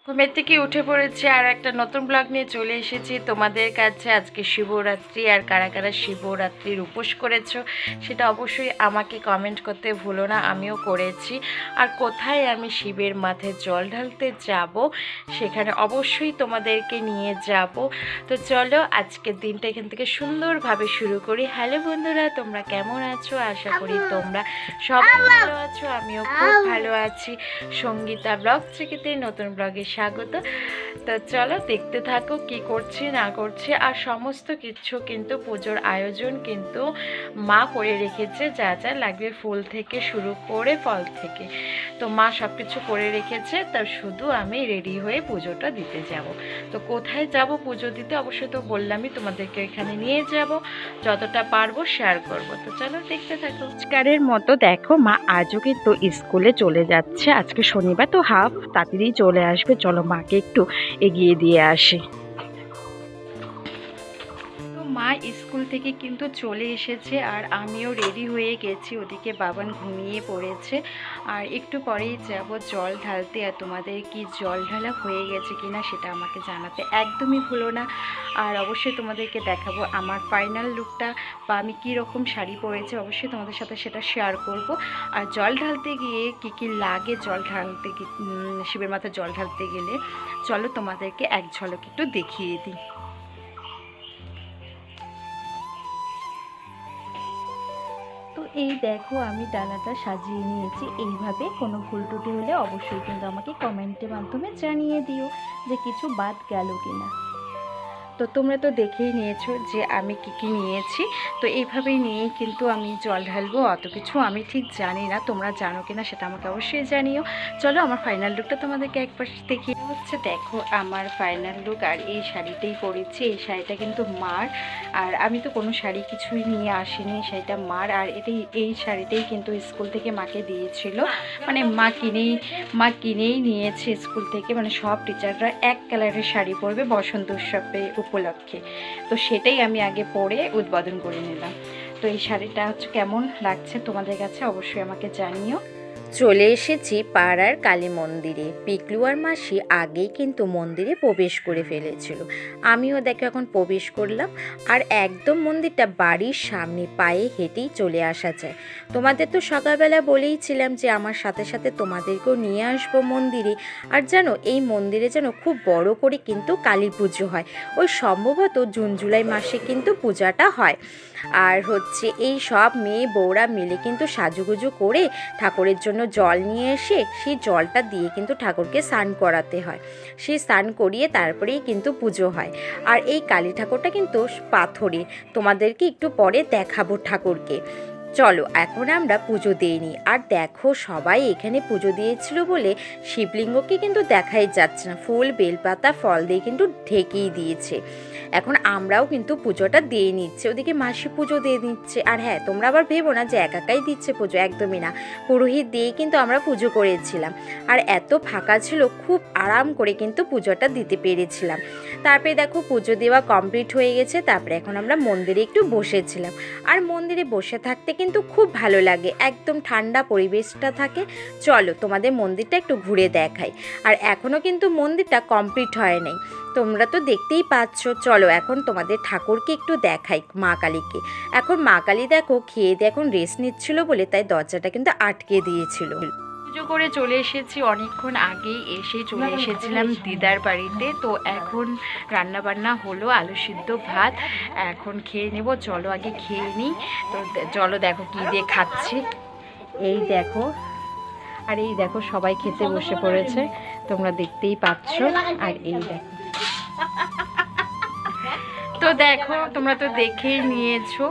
ঘুমের থেকে উঠে পড়েছি আর একটা নতুন ব্লগ নিয়ে চলে এসেছি তোমাদের কাছে। আজকে শিবরাত্রি, আর কারা কারা শিবরাত্রির উপোস করেছো সেটা অবশ্যই আমাকে কমেন্ট করতে ভুলো না। আমিও করেছি। আর কোথায় আমি শিবের মাথায় জল ঢালতে যাব সেখানে অবশ্যই তোমাদেরকে নিয়ে যাব। তো চলো আজকের দিনটা এখান থেকে সুন্দরভাবে শুরু করি। হ্যালো বন্ধুরা, তোমরা কেমন আছো? আশা করি তোমরা সবাই ভালো আছো, আমিও খুব ভালো আছি। সঙ্গীতা ব্লগ থেকে নতুন ব্লগে স্বাগত। তো চলো দেখতে থাকো কি করছি না করছি। আর সমস্ত কিছু কিন্তু পুজোর আয়োজন কিন্তু মা করে রেখেছে, যা যা লাগবে ফুল থেকে শুরু করে ফল থেকে, তো মা সব কিছু করে রেখেছে। তা শুধু আমি রেডি হয়ে পুজোটা দিতে যাব। তো কোথায় যাব পুজো দিতে অবশ্যই তো বললামই তোমাদেরকে, এখানে নিয়ে যাব, যতটা পারবো শেয়ার করব। তো চলো দেখতে থাকো। আজকারের মতো দেখো মা আজও কিন্তু স্কুলে চলে যাচ্ছে। আজকে শনিবার তো হাফ তাড়াতাড়ি চলে আসবে। চলো মাকে একটু এগিয়ে দিয়ে আসি। মা স্কুল থেকে কিন্তু চলে এসেছে আর আমিও রেডি হয়ে গেছি। ওদিকে বাবান ঘুমিয়ে পড়েছে আর একটু পরেই যাব জল ঢালতে। আর তোমাদের কি জল ঢালা হয়ে গেছে কিনা সেটা আমাকে জানাতে একদমই ভুলো না। আর অবশ্যই তোমাদেরকে দেখাবো আমার ফাইনাল লুকটা, বা আমি কী রকম শাড়ি পরেছি অবশ্যই তোমাদের সাথে সেটা শেয়ার করব। আর জল ঢালতে গিয়ে কি কি লাগে জল ঢালতে শিবের মাথায় জল ঢালতে গেলে চলো তোমাদেরকে এক ঝলক একটু দেখিয়ে দিই। তো এই দেখো আমি ডালাটা সাজিয়ে নিয়েছি এইভাবে। কোনো ভুল ত্রুটি হলে অবশ্যই কিন্তু আমাকে কমেন্টের মাধ্যমে জানিয়ে দিও যে কিছু বাদ গেল কিনা। তো তোমরা তো দেখেই নিয়েছো যে আমি কি নিয়েছি। তো এইভাবেই নিয়েই কিন্তু আমি জল ঢালবো। অত কিছু আমি ঠিক জানি না, তোমরা জানো কিনা সেটা আমাকে অবশ্যই জানিও। চলো আমার ফাইনাল লুকটা তোমাদেরকে একবার দেখিয়ে হচ্ছে। দেখো আমার ফাইনাল লুক, আর এই শাড়িটাই পরেছি। এই শাড়িটা কিন্তু মার, আর আমি তো কোনো শাড়ি কিছুই নিয়ে আসিনি, শাড়িটা মার। আর এই শাড়িটাই কিন্তু স্কুল থেকে মাকে দিয়েছিল, মানে মা কিনেই নিয়েছে স্কুল থেকে। মানে সব টিচাররা এক কালারের শাড়ি পরবে বসন্ত উৎসবে উপলক্ষে, তো সেটাই আমি আগে পরে উদ্বোধন করে নিলাম। তো এই শাড়িটা হচ্ছে কেমন লাগছে তোমাদের কাছে অবশ্যই আমাকে জানিও। চলে এসেছি পাড়ার কালী মন্দিরে। পিকলু আর মাসি আগেই কিন্তু মন্দিরে প্রবেশ করে ফেলেছিল, আমিও দেখো এখন প্রবেশ করলাম। আর একদম মন্দিরটা বাড়ির সামনে, পায়ে হেঁটেই চলে আসা যায়। তোমাদের তো সকালবেলা বলেইছিলাম যে আমার সাথে সাথে তোমাদেরকেও নিয়ে আসবো মন্দিরে। আর জানো এই মন্দিরে যেন খুব বড় করে কিন্তু কালী পুজো হয়। ওই সম্ভবত জুন জুলাই মাসে কিন্তু পূজাটা হয়। আর হচ্ছে এই সব মেয়ে বউরা মিলে কিন্তু সাজুগুজু করে ঠাকুরের জন্য জল নিয়ে এসে সেই জলটা দিয়ে কিন্তু ঠাকুরকে স্নান করাতে হয়। সেই স্নান করিয়ে তারপরেই কিন্তু পুজো হয়। আর এই কালী ঠাকুরটা কিন্তু পাথরের, তোমাদেরকে একটু পরে দেখাবো ঠাকুরকে। চলো এখন আমরা পুজো দিয়ে নিই। আর দেখো সবাই এখানে পুজো দিয়েছিল বলে শিবলিঙ্গকে কিন্তু দেখাই যাচ্ছে না, ফুল বেলপাতা ফল দিয়ে কিন্তু ঢেকেই দিয়েছে। এখন আমরাও কিন্তু পুজোটা দিয়ে নিচ্ছি, ওদিকে মাসি পুজো দিয়ে নিচ্ছে। আর হ্যাঁ, তোমরা আবার ভেবো না যে একাই দিচ্ছে পুজো, একদমই না, পুরোহিত দিয়ে কিন্তু আমরা পুজো করেছিলাম। আর এত ফাঁকা ছিল, খুব আরাম করে কিন্তু পুজোটা দিতে পেরেছিলাম। তারপরে দেখো পুজো দেওয়া কমপ্লিট হয়ে গেছে। তারপরে এখন আমরা মন্দিরে একটু বসেছিলাম। আর মন্দিরে বসে থাকতে কিন্তু খুব ভালো লাগে, একদম ঠান্ডা পরিবেশটা থাকে। চলো তোমাদের মন্দিরটা একটু ঘুরে দেখাই। আর এখনও কিন্তু মন্দিরটা কমপ্লিট হয় নাই, তোমরা তো দেখতেই পাচ্ছ। চলো এখন তোমাদের ঠাকুরকে একটু দেখাই, মা কালীকে। এখন মা কালী দেখো খেয়ে দিয়ে এখন রেস্ট নিচ্ছিল বলে তাই দরজাটা কিন্তু আটকে দিয়েছিল। পুজো করে চলে এসেছি, অনেকক্ষণ আগেই চলে এসেছিলাম দিদার বাড়িতে। তো এখন রান্না বান্না হলো, আলু সিদ্ধ ভাত এখন খেয়ে নেব। চলো আগে খেয়ে নিই। তো চলো দেখো কি দিয়ে খাচ্ছি, এই দেখো। আর এই দেখো সবাই খেতে বসে পড়েছে, তোমরা দেখতেই পাচ্ছ। আর এই দেখো, তো দেখো তোমরা তো দেখেই নিয়েছো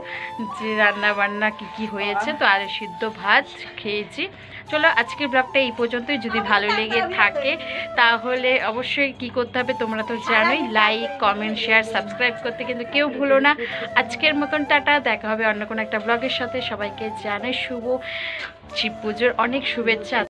যে রান্না বান্না কি হয়েছে। তো আলু সিদ্ধ ভাত খেয়েছি। চলো আজকের ব্লগটা এই পর্যন্তই। যদি ভালো লেগে থাকে তাহলে অবশ্যই কি করতে হবে তোমরা তো জানোই, লাইক কমেন্ট শেয়ার সাবস্ক্রাইব করতে কিন্তু কেউ ভুলো না। আজকের মতন টাটা, দেখা হবে অন্য কোনো একটা ব্লগের সাথে। সবাইকে জানাই শুভ শিব পুজোর অনেক শুভেচ্ছা।